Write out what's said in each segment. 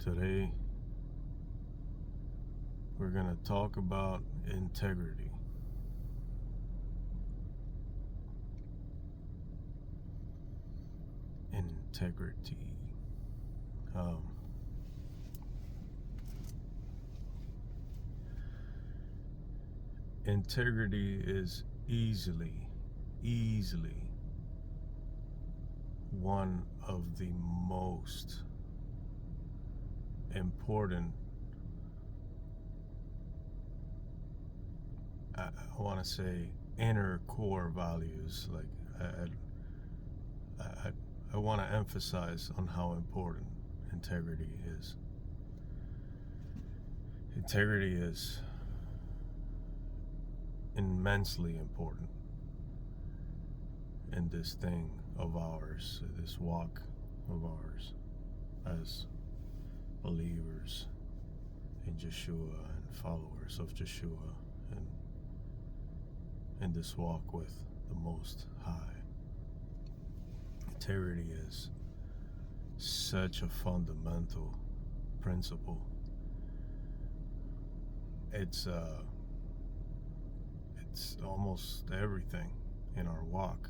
Today, we're going to talk about integrity. Integrity. Integrity is easily one of the most important, I want to say, inner core values. Like I want to emphasize on how important integrity is. Integrity is immensely important in this thing of ours, this walk of ours as believers in Yeshua and followers of Yeshua, and in this walk with the Most High. Integrity is such a fundamental principle. It's almost everything in our walk.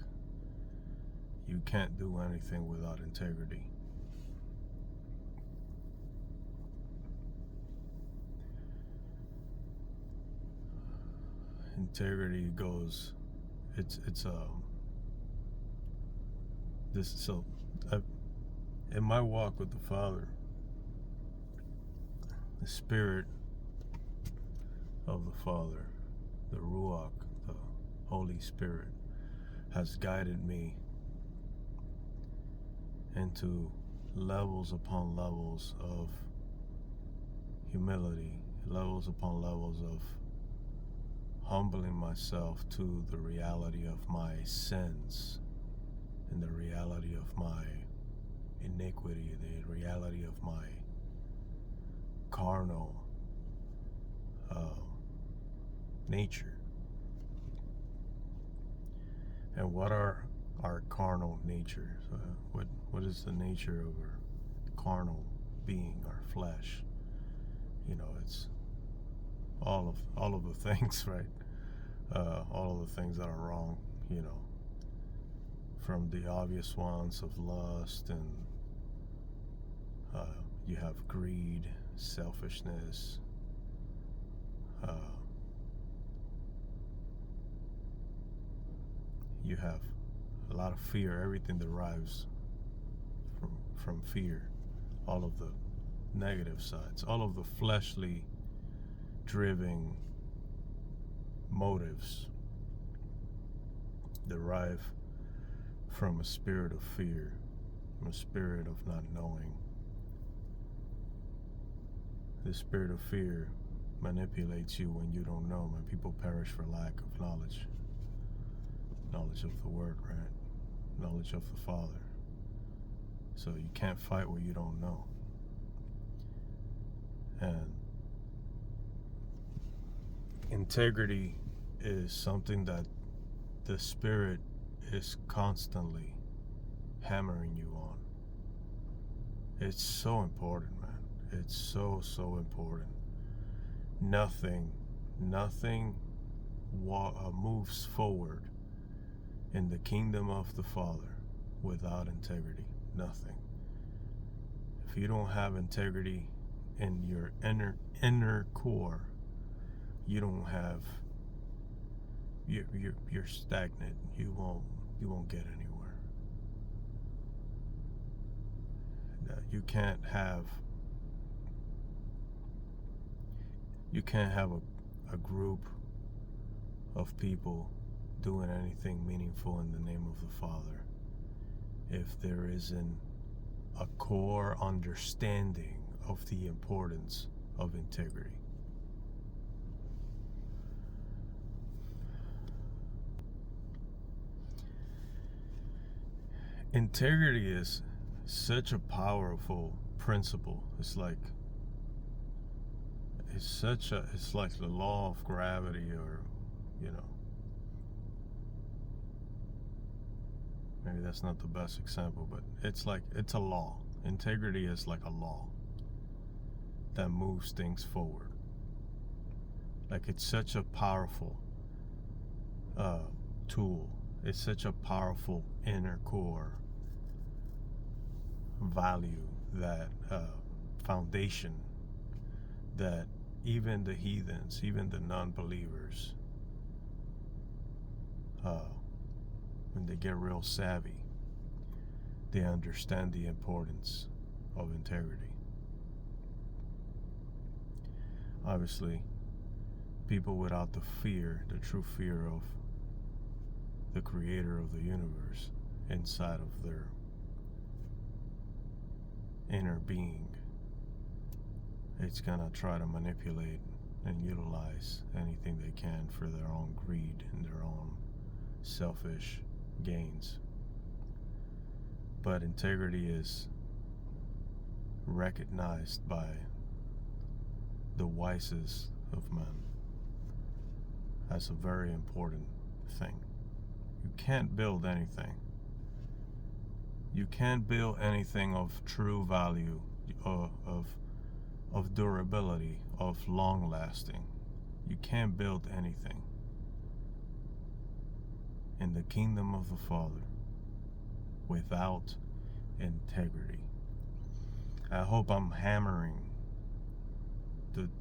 You can't do anything without integrity. Integrity goes, in my walk with the Father, the Spirit of the Father, the Ruach, the Holy Spirit, has guided me into levels upon levels of humility, levels upon levels of humbling myself to the reality of my sins and the reality of my iniquity, the reality of my carnal nature. And what are our carnal natures? What is the nature of our carnal being, our flesh? It's all of the things, right? All of the things that are wrong, from the obvious ones of lust, and you have greed, selfishness, you have a lot of fear. Everything derives from fear. All of the negative sides, all of the fleshly driven motives derive from a spirit of fear, from a spirit of not knowing. The spirit of fear manipulates you when you don't know. When people perish for lack of knowledge of the Word, right? Knowledge of the Father. So you can't fight what you don't know. And integrity is something that the Spirit is constantly hammering you on. It's so important, man. It's so important. Nothing moves forward in the kingdom of the Father without integrity. Nothing. If you don't have integrity in your inner core, you don't have, you're stagnant. You won't get anywhere. You can't have a group of people doing anything meaningful in the name of the Father if there isn't a core understanding of the importance of integrity. Integrity is such a powerful principle. It's like the law of gravity, or maybe that's not the best example, but it's a law. Integrity is like a law. that moves things forward. Like, it's such a powerful tool. It's such a powerful inner core value, that foundation, that even the heathens, even the non-believers, when they get real savvy, they understand the importance of integrity. Obviously, people without the fear, the true fear of the creator of the universe inside of their inner being, it's gonna try to manipulate and utilize anything they can for their own greed and their own selfish gains. But integrity is recognized by the wisest of men as a very important thing. You can't build anything. You can't build anything of true value, of durability, of long lasting. You can't build anything in the kingdom of the Father without integrity. I hope I'm hammering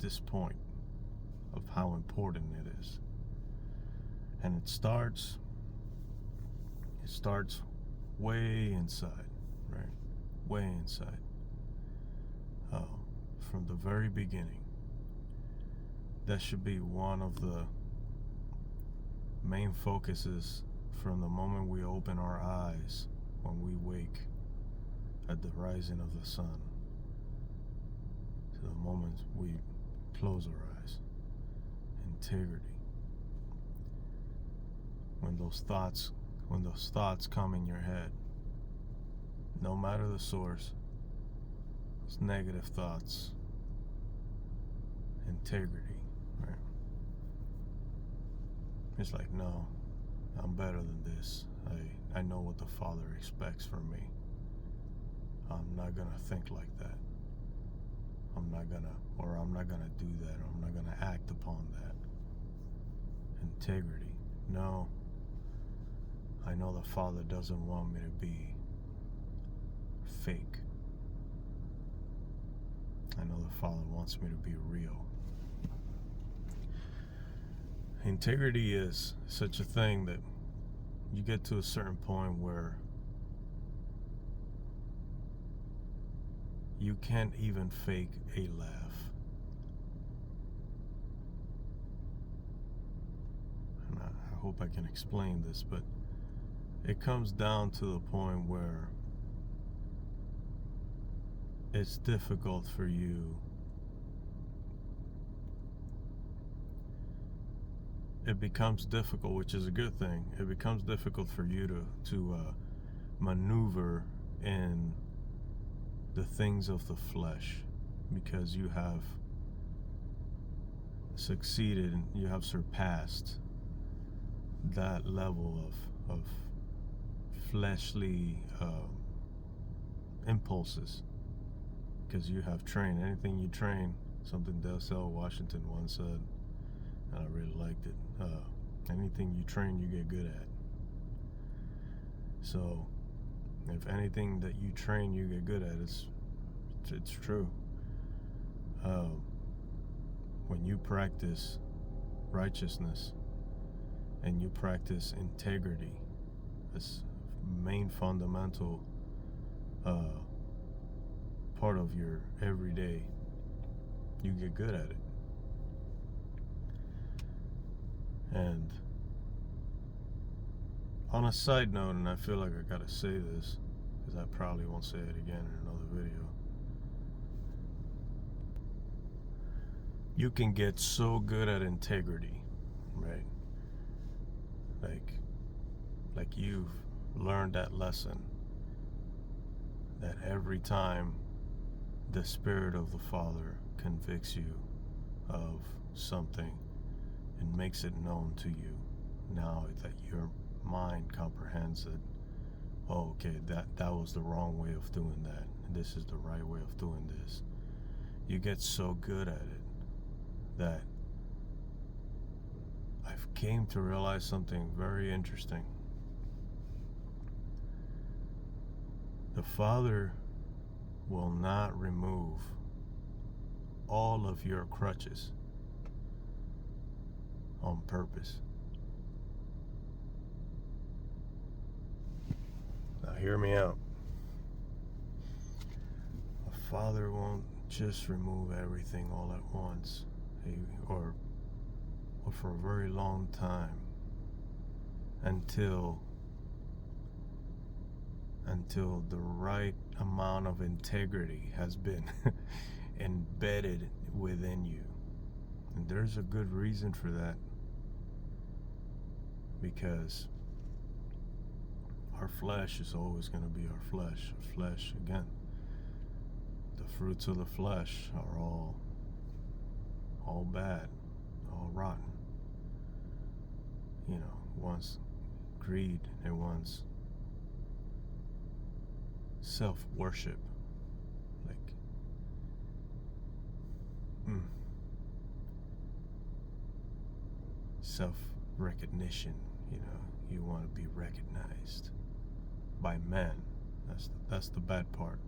this point of how important it is. And it starts way inside, right? Way inside. From the very beginning. That should be one of the main focuses from the moment we open our eyes, when we wake at the rising of the sun, to the moment we close our eyes. Integrity. When those thoughts come in your head, no matter the source, it's negative thoughts. Integrity, right? It's like, no, I'm better than this. I know what the Father expects from me. I'm not gonna think like that. I'm not gonna do that, or I'm not gonna act upon that. Integrity. No, I know the Father doesn't want me to be fake. I know the Father wants me to be real. Integrity is such a thing that you get to a certain point where you can't even fake a laugh. And I hope I can explain this, but it comes down to the point where it's difficult for you. It becomes difficult, which is a good thing. It becomes difficult for you to maneuver in the things of the flesh, because you have succeeded and you have surpassed that level of fleshly impulses, because you have trained. Anything you train, something Denzel Washington once said, and I really liked it. Anything you train, you get good at. So, if anything that you train, you get good at, it's true. When you practice righteousness and you practice integrity, this main fundamental part of your everyday, you get good at it. And on a side note, and I feel like I gotta say this, because I probably won't say it again in another video, you can get so good at integrity, right? Like you've learned that lesson, that every time the Spirit of the Father convicts you of something and makes it known to you, now that your mind comprehends it, oh, okay, that was the wrong way of doing that, and this is the right way of doing this. you get so good at it that I've came to realize something very interesting. The Father will not remove all of your crutches on purpose. Now hear me out. A father won't just remove everything all at once, or for a very long time, until the right amount of integrity has been embedded within you. And there's a good reason for that, because our flesh is always going to be our flesh. Flesh, again, the fruits of the flesh are all bad, all rotten. You know, one's greed and one's self-worship, like self-recognition. You know, you want to be recognized by men. That's the bad part.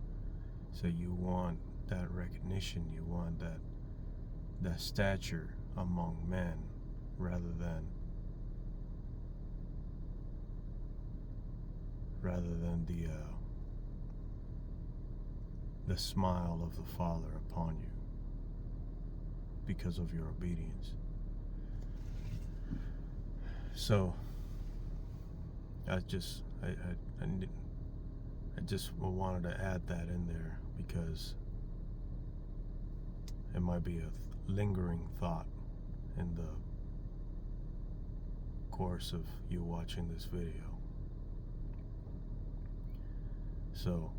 So you want that recognition, you want that stature among men, rather than the smile of the Father upon you because of your obedience. So I just wanted to add that in there, because it might be a lingering thought in the course of you watching this video. So,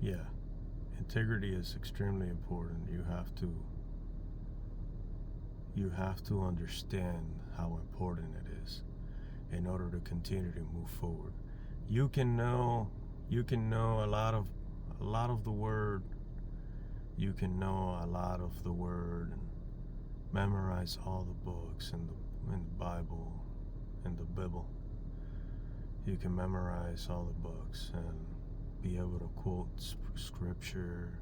yeah, integrity is extremely important. You have to understand how important it is in order to continue to move forward. You can know a lot of the word. You can know a lot of the word and memorize all the books in the Bible, in the Bible. You can memorize all the books and be able to quote scripture,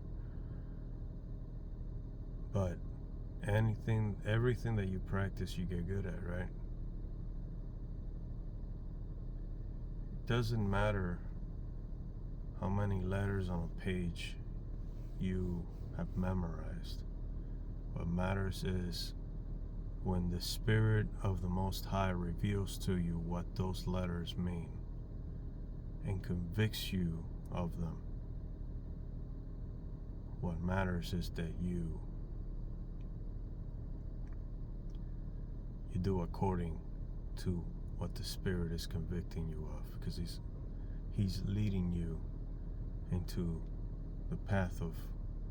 but everything that you practice, you get good at, right? It doesn't matter how many letters on a page you have memorized. What matters is when the Spirit of the Most High reveals to you what those letters mean and convicts you of them. What matters is that you do according to what the Spirit is convicting you of, because he's leading you into the path of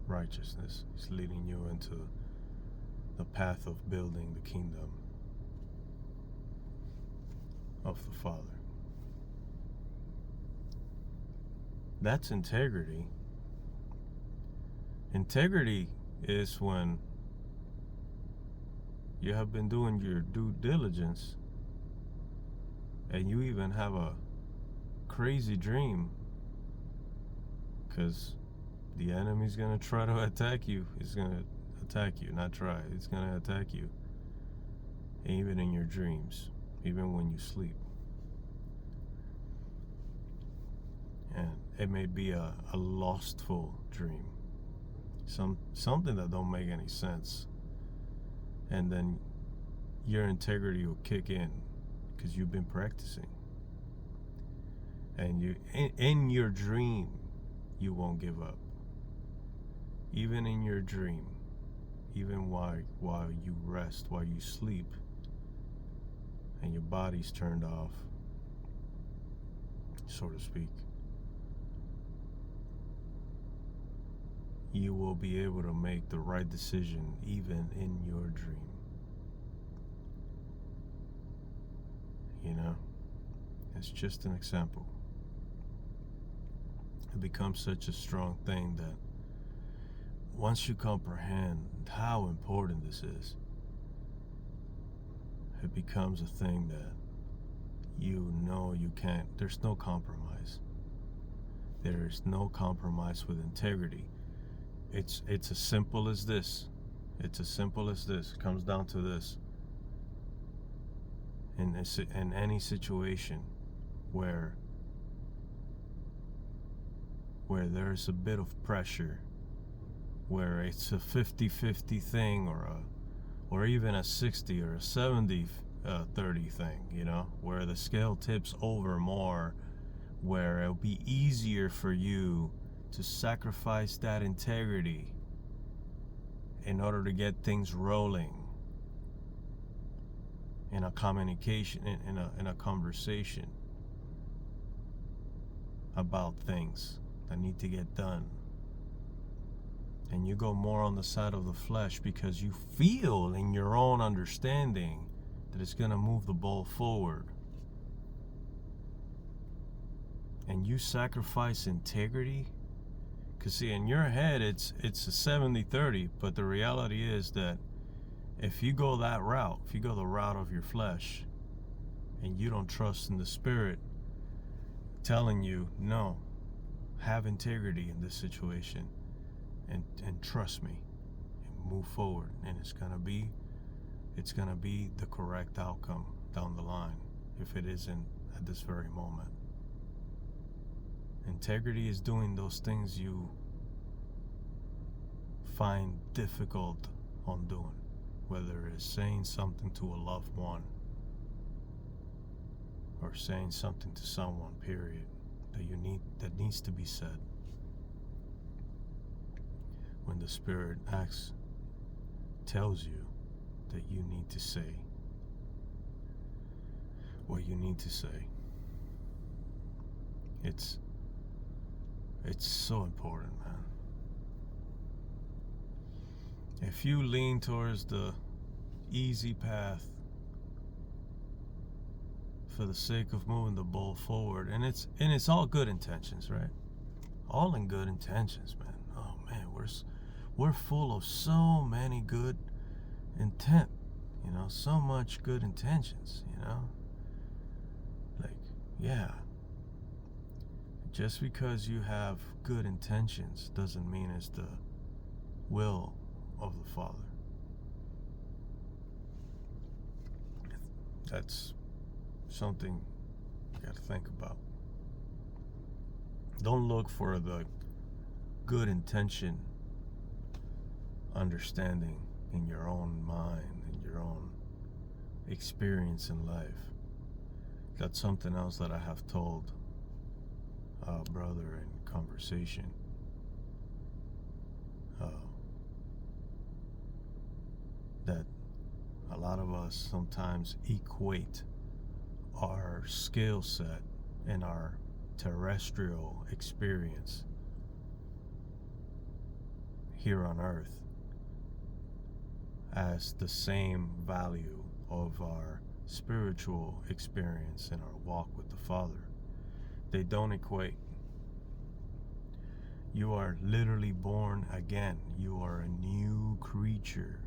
righteousness. He's leading you into the path of building the kingdom of the Father. That's integrity. Integrity is when you have been doing your due diligence and you even have a crazy dream, because the enemy's going to try to attack you. He's going to attack you, not try. He's going to attack you, even in your dreams, even when you sleep. And it may be a lustful dream, something that don't make any sense, and then your integrity will kick in because you've been practicing, and you in your dream you won't give up, even in your dream, even while you rest, while you sleep and your body's turned off, so to speak. You will be able to make the right decision even in your dream. You know, it's just an example. It becomes such a strong thing that once you comprehend how important this is, it becomes a thing that you know you can't, there's no compromise. There is no compromise with integrity. It's as simple as this. It's as simple as this. It comes down to this. In any situation where there's a bit of pressure, where it's a 50-50 thing, or even a 60 or a 70-30 thing, you know, where the scale tips over more, where it'll be easier for you to sacrifice that integrity in order to get things rolling in a communication, in a conversation about things that need to get done. And you go more on the side of the flesh because you feel in your own understanding that it's going to move the ball forward. And you sacrifice integrity. Because see, in your head, it's a 70-30, but the reality is that if you go that route, if you go the route of your flesh, and you don't trust in the Spirit telling you, no, have integrity in this situation, and trust me, and move forward, and it's gonna be the correct outcome down the line, if it isn't at this very moment. Integrity is doing those things you find difficult on doing, whether it's saying something to a loved one or saying something to someone, period, that needs to be said. When the Spirit tells you that you need to say what you need to say, it's so important, man. If you lean towards the easy path for the sake of moving the ball forward, and it's all good intentions, right? All in good intentions, man. Oh man, we're full of so many good intent, you know, so much good intentions, you know? Like, yeah. Just because you have good intentions doesn't mean it's the will of the Father. That's something you got to think about. Don't look for the good intention understanding in your own mind, in your own experience in life. That's something else that I have told a brother in conversation. That a lot of us sometimes equate our skill set and our terrestrial experience here on earth as the same value of our spiritual experience in our walk with the Father. They don't equate. You are literally born again. You are a new creature.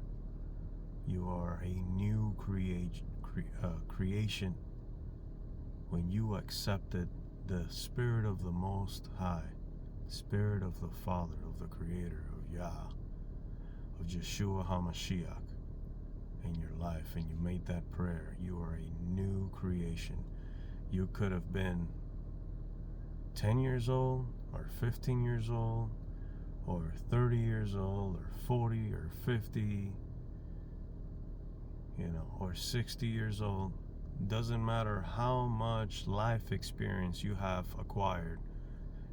You are a new creation when you accepted the Spirit of the Most High, Spirit of the Father, of the Creator, of Yah, of Yeshua HaMashiach in your life, and you made that prayer. You are a new creation. You could have been 10 years old, or 15 years old, or 30 years old, or 40, or 50, or 60 years old. Doesn't matter how much life experience you have acquired.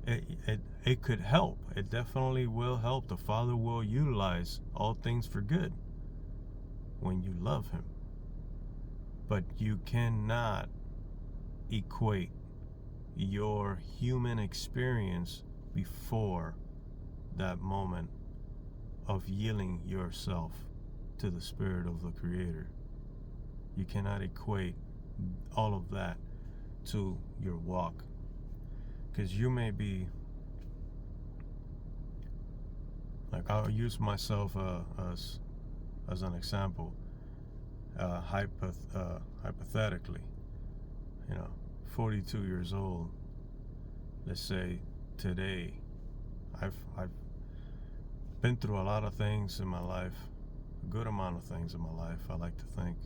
It could help. It definitely will help. The Father will utilize all things for good when you love Him. But you cannot equate your human experience before that moment of yielding yourself to the Spirit of the Creator. You cannot equate all of that to your walk, because you may be Like, I'll use myself as an example. Hypothetically, 42 years old. Let's say today, I've been through a lot of things in my life, a good amount of things in my life, I like to think.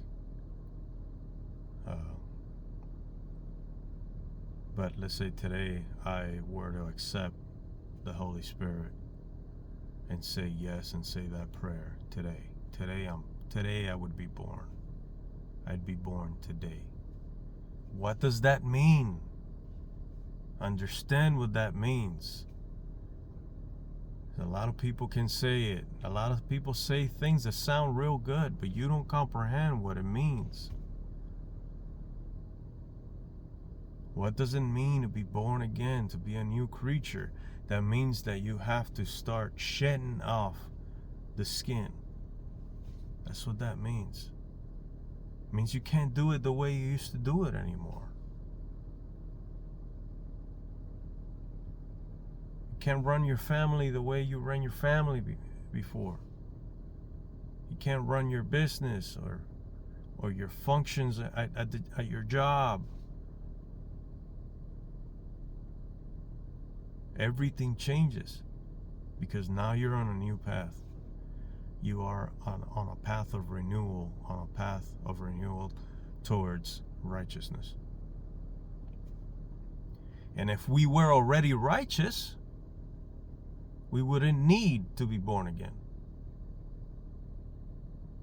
But let's say today I were to accept the Holy Spirit and say yes and say that prayer today. Today I would be born. I'd be born today. What does that mean? Understand what that means. A lot of people can say it. A lot of people say things that sound real good, but you don't comprehend what it means. What does it mean to be born again, to be a new creature? That means that you have to start shedding off the skin. That's what that means. It means you can't do it the way you used to do it anymore. You can't run your family the way you ran your family before. You can't run your business or your functions at your job. Everything changes because now you're on a new path. You are on a path of renewal, towards righteousness. And if we were already righteous, we wouldn't need to be born again.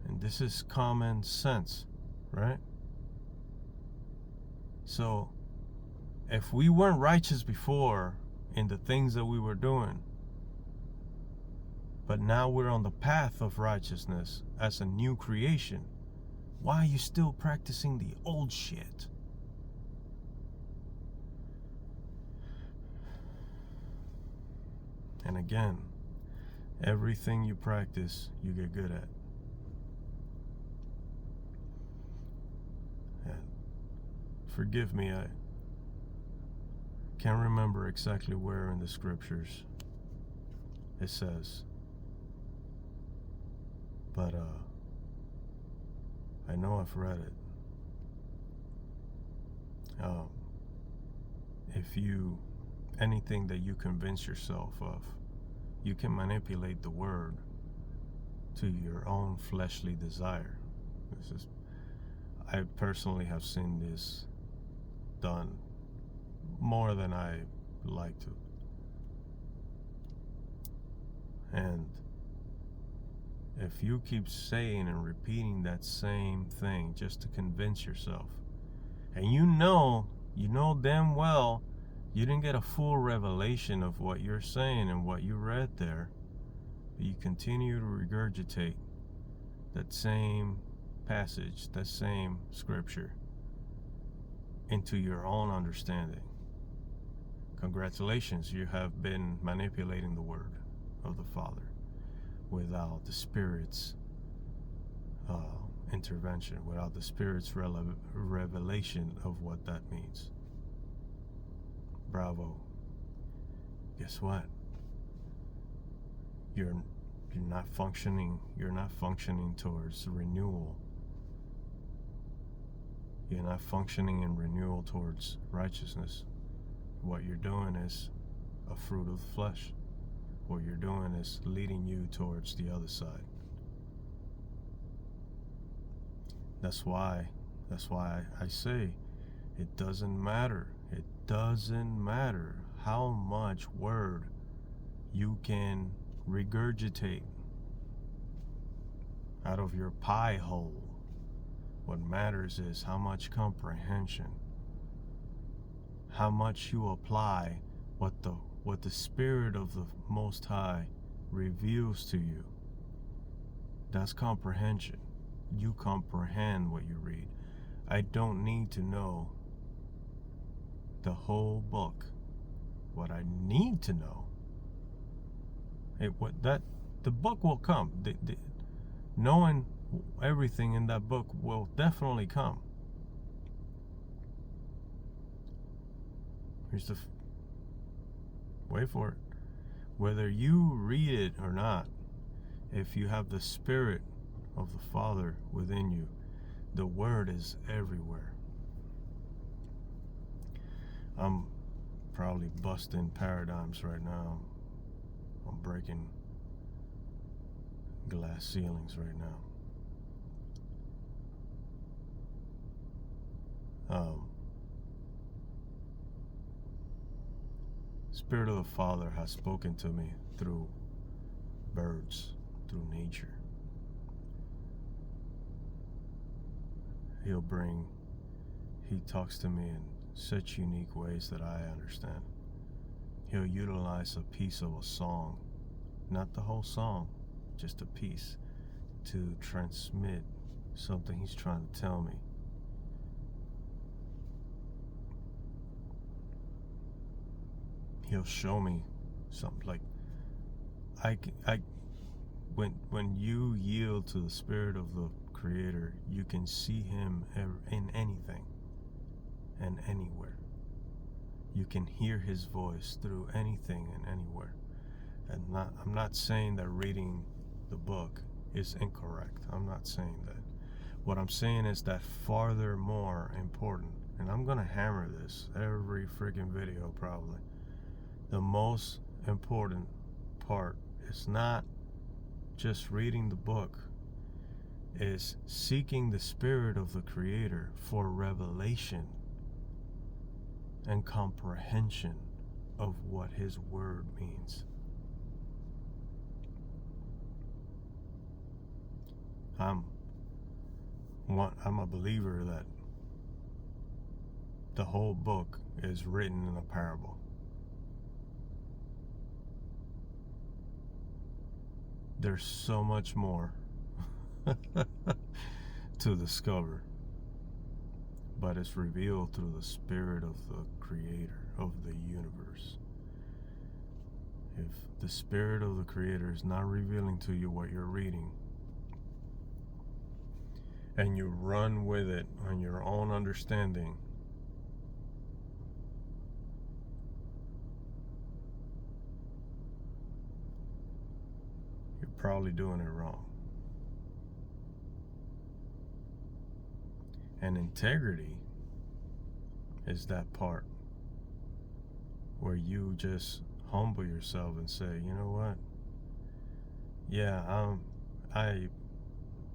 And this is common sense, right? So, if we weren't righteous before in the things that we were doing, but now we're on the path of righteousness as a new creation, why are you still practicing the old shit? And again, everything you practice, you get good at. And forgive me, I can't remember exactly where in the scriptures it says, but I know I've read it. Anything that you convince yourself of, you can manipulate the word to your own fleshly desire. I personally have seen this done more than I like to. And if you keep saying and repeating that same thing just to convince yourself, and you know damn well you didn't get a full revelation of what you're saying and what you read there, but you continue to regurgitate that same passage, that same scripture into your own understanding. Congratulations, you have been manipulating the word of the Father without the Spirit's intervention, without the Spirit's revelation of what that means. Bravo. Guess what? You're not functioning towards renewal. You're not functioning in renewal towards righteousness. What you're doing is a fruit of the flesh. What you're doing is leading you towards the other side. That's why I say it doesn't matter. It doesn't matter how much word you can regurgitate out of your pie hole. What matters is how much comprehension, how much you apply what the Spirit of the Most High reveals to you. That's comprehension. You comprehend what you read. I don't need to know the whole book. What I need to know, the book will come. Knowing everything in that book will definitely come. Wait for it. Whether you read it or not, if you have the Spirit of the Father within you, the Word is everywhere. I'm probably busting paradigms right now. I'm breaking glass ceilings right now. Spirit of the Father has spoken to me through birds, through nature. He talks to me in such unique ways that I understand. He'll utilize a piece of a song, not the whole song, just a piece, to transmit something he's trying to tell me. He'll show me something like when you yield to the Spirit of the Creator, you can see Him in anything and anywhere. You can hear His voice through anything and anywhere. And I'm not saying that reading the book is incorrect. I'm not saying that. What I'm saying is that farther more important, and I'm gonna hammer this every freaking video probably. The most important part is not just reading the book, is seeking the Spirit of the Creator for revelation and comprehension of what His Word means. I'm a believer that the whole book is written in a parable. There's so much more to discover, but it's revealed through the Spirit of the Creator of the universe. If the Spirit of the Creator is not revealing to you what you're reading, and you run with it on your own understanding, you're probably doing it wrong. And integrity is that part where you just humble yourself and say, you know what? Yeah,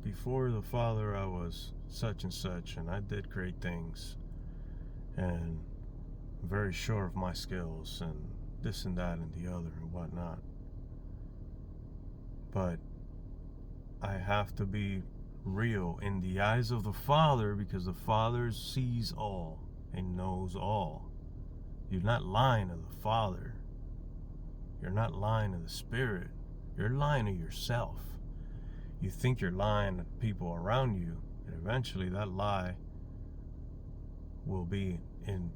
before the Father I was such and such, and I did great things, and I'm very sure of my skills, and this and that and the other and whatnot. But I have to be real in the eyes of the Father, because the Father sees all and knows all. You're not lying to the Father. You're not lying to the Spirit. You're lying to yourself. You think you're lying to people around you, and eventually that lie will be in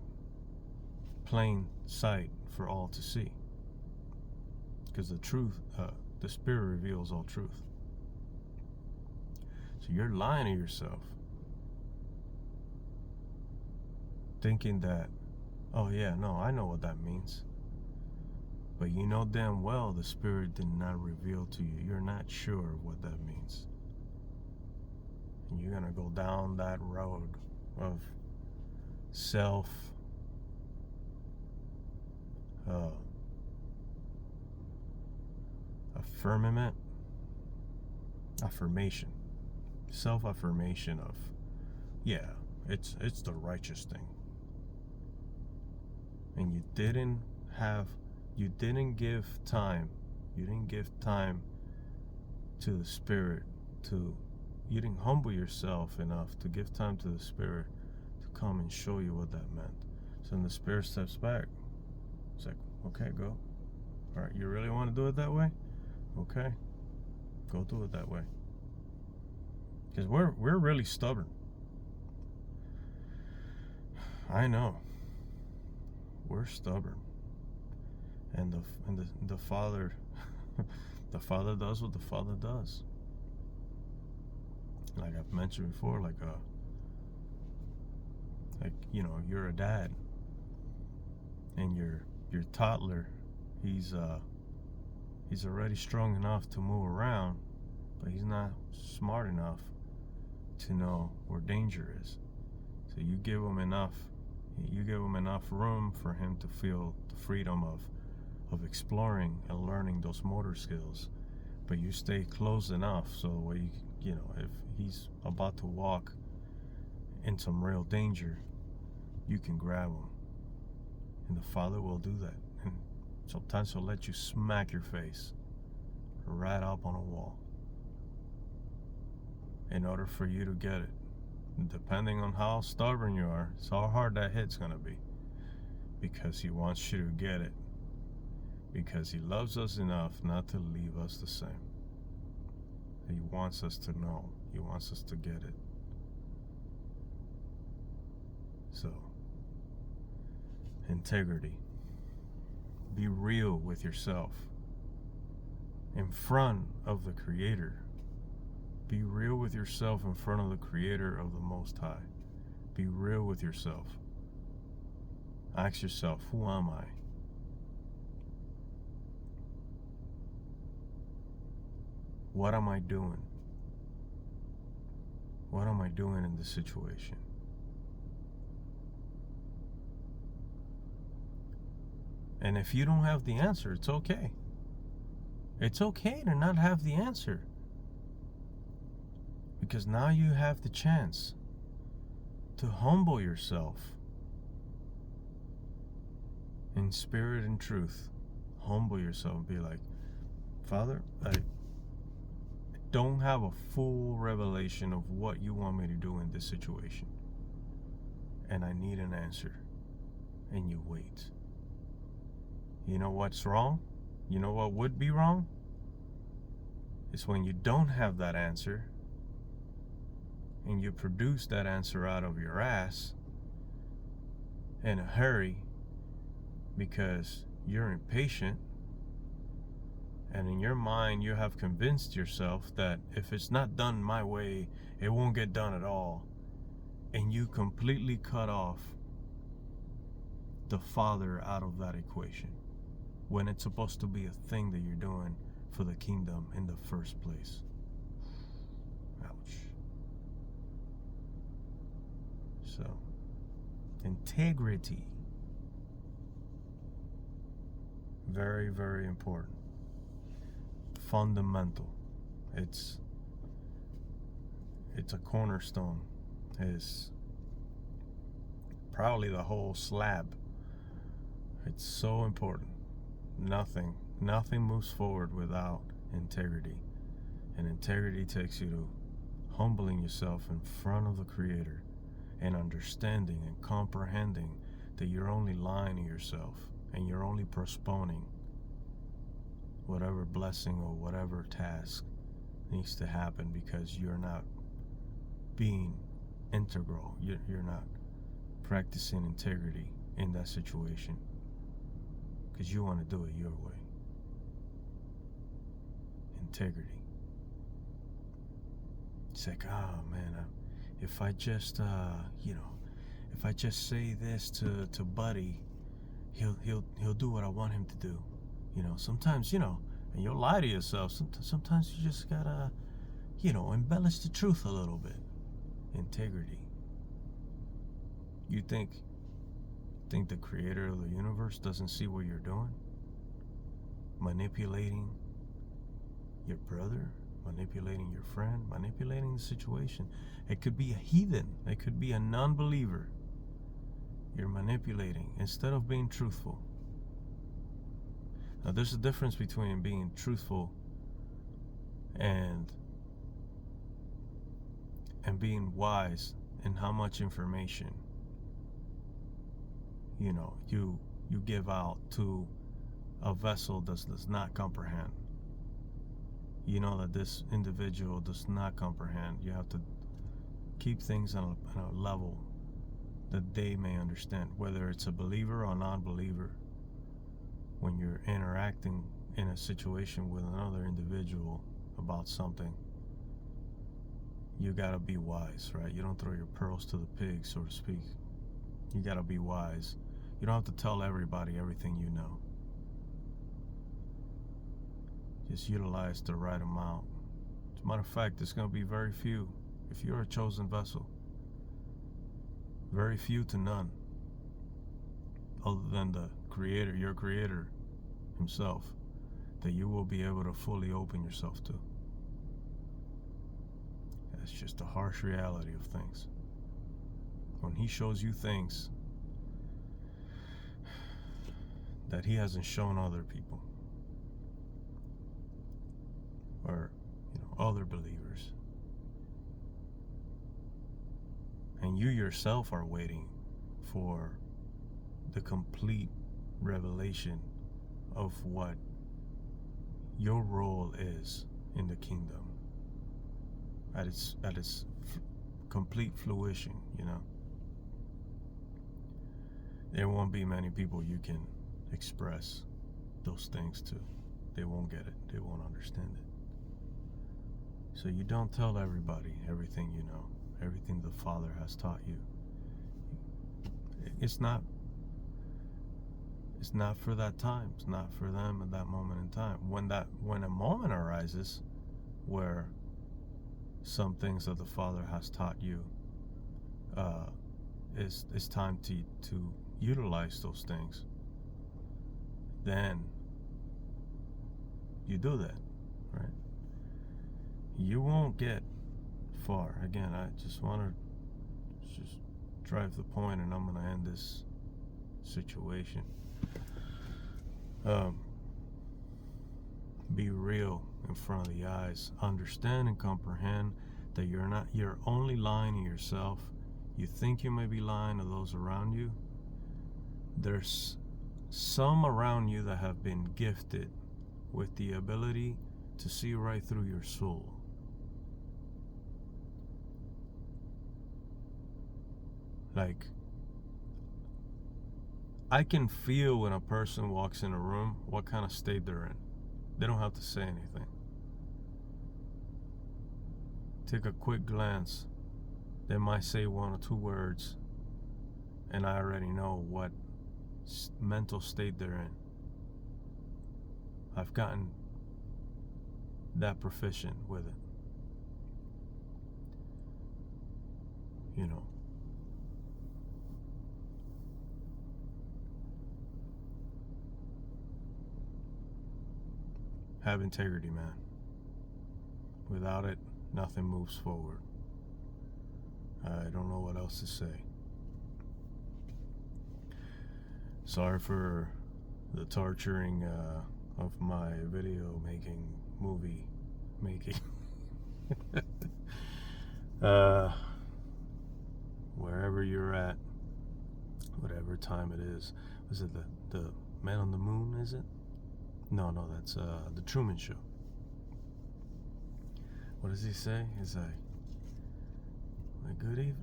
plain sight for all to see. Because the truth, the Spirit reveals all truth. So you're lying to yourself, thinking that, oh yeah, no, I know what that means. But you know damn well the Spirit did not reveal to you. You're not sure of what that means. And you're going to go down that road of self-affirmation of, yeah, it's the righteous thing. And you didn't give time to the Spirit, you didn't humble yourself enough to give time to the Spirit to come and show you what that meant. So then the Spirit steps back. It's like, okay, go. All right, you really want to do it that way? Okay, go do it that way. Because we're really stubborn. I know. We're stubborn. And the Father the Father does what the Father does. Like I've mentioned before, like you know, you're a dad, and your toddler, he's He's already strong enough to move around, but he's not smart enough to know where danger is. So you give him enough room for him to feel the freedom of exploring and learning those motor skills. But you stay close enough so you know, if he's about to walk in some real danger, you can grab him. And the Father will do that. And sometimes he'll let you smack your face right up on a wall in order for you to get it. And depending on how stubborn you are, it's how hard that hit's gonna be. Because he wants you to get it. Because he loves us enough not to leave us the same. He wants us to know. He wants us to get it. So, integrity. Be real with yourself. In front of the Creator. Be real with yourself in front of the Creator of the Most High. Be real with yourself. Ask yourself, who am I? What am I doing? What am I doing in this situation? And if you don't have the answer, it's okay. It's okay to not have the answer. Because now you have the chance to humble yourself in spirit and truth. Humble yourself and be like, Father, I don't have a full revelation of what you want me to do in this situation. And I need an answer. And you wait. You know what's wrong? You know what would be wrong? It's when you don't have that answer and you produce that answer out of your ass in a hurry because you're impatient, and in your mind you have convinced yourself that if it's not done my way, it won't get done at all, and you completely cut off the Father out of that equation when it's supposed to be a thing that you're doing for the kingdom in the first place. Ouch. So, integrity. Very, very important. Fundamental. It's a cornerstone. It's probably the whole slab. It's so important. Nothing moves forward without integrity. And integrity takes you to humbling yourself in front of the Creator and understanding and comprehending that you're only lying to yourself and you're only postponing whatever blessing or whatever task needs to happen because you're not being integral. You're not practicing integrity in that situation because you want to do it your way. Integrity. It's like, oh man, if I just if I just say this to Buddy, he'll do what I want him to do. Sometimes, and you'll lie to yourself. Sometimes you just gotta, embellish the truth a little bit. Integrity. You think the Creator of the universe doesn't see what you're doing? Manipulating your brother, manipulating your friend, manipulating the situation. It could be a heathen. It could be a non-believer. You're manipulating instead of being truthful. Now, there's a difference between being truthful and being wise in how much information you give out to a vessel that does not comprehend. You know that this individual does not comprehend. You have to keep things on a level that they may understand, whether it's a believer or non-believer. When you're interacting in a situation with another individual about something, you gotta be wise, right? You don't throw your pearls to the pigs, so to speak. You gotta be wise. You don't have to tell everybody everything you know. Just utilize the right amount. As a matter of fact, there's going to be very few. If you're a chosen vessel, very few to none, other than the Creator, your Creator Himself, that you will be able to fully open yourself to. That's just the harsh reality of things. When He shows you things that He hasn't shown other people, or other believers, and you yourself are waiting for the complete revelation of what your role is in the kingdom at its complete fruition, there won't be many people you can express those things to. They won't get it. They won't understand it. So you don't tell everybody everything you know, everything the Father has taught you. It's not for that time. It's not for them at that moment in time. When a moment arises where some things that the Father has taught you, it's time to utilize those things, then you do that, right? You won't get far. Again, I just want to just drive the point, and I'm going to end this situation. Be real in front of the eyes. Understand and comprehend that you're only lying to yourself. You think you may be lying to those around you. There's some around you that have been gifted with the ability to see right through your soul. Like, I can feel when a person walks in a room what kind of state they're in. They don't have to say anything. Take a quick glance. They might say one or two words, and I already know what mental state they're in. I've gotten that proficient with it. Have integrity, man. Without it, nothing moves forward. I don't know what else to say. Sorry for the torturing of my video making, movie making. Wherever you're at, whatever time it is. Was it the Man on the Moon, is it? No, that's the Truman Show. What does he say? He's like,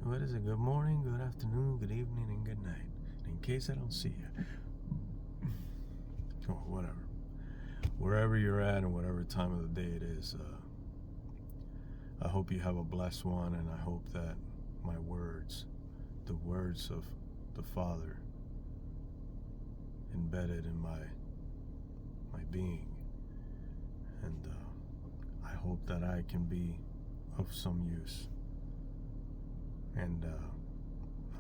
what is it? Good morning, good afternoon, good evening, and good night. In case I don't see you. Oh, whatever. Wherever you're at and whatever time of the day it is, I hope you have a blessed one, and I hope that my words, the words of the Father, embedded in my being, and I hope that I can be of some use, and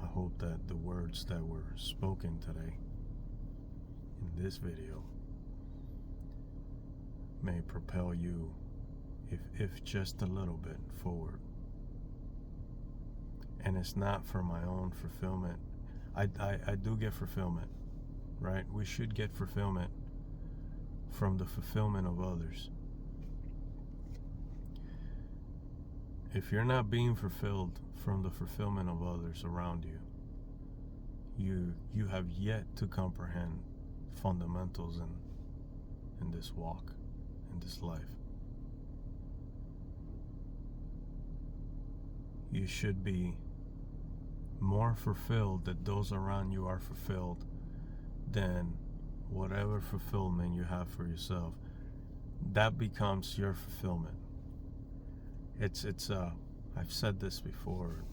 I hope that the words that were spoken today in this video may propel you, if just a little bit, forward. And it's not for my own fulfillment. I do get fulfillment, right? We should get fulfillment from the fulfillment of others. If you're not being fulfilled from the fulfillment of others around you, you have yet to comprehend fundamentals in this walk, in this life. You should be more fulfilled that those around you are fulfilled than whatever fulfillment you have for yourself. That becomes your fulfillment. It's I've said this before.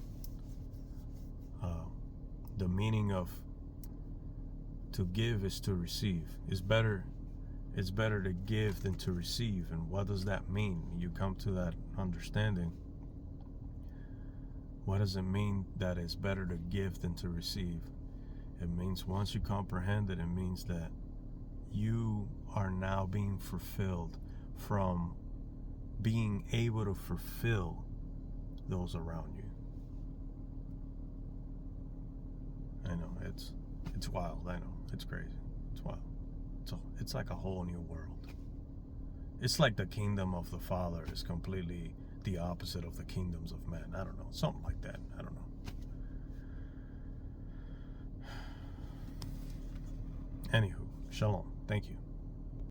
The meaning of to give is to receive. It's better it's better to give than to receive. And what does that mean? You come to that understanding. What does it mean that it's better to give than to receive? It means once you comprehend it, it means that you are now being fulfilled from being able to fulfill those around you. I know, it's wild. I know, it's crazy. It's wild. It's like a whole new world. It's like the kingdom of the Father is completely the opposite of the kingdoms of men. I don't know, something like that. I don't know. Anywho, shalom. Thank you.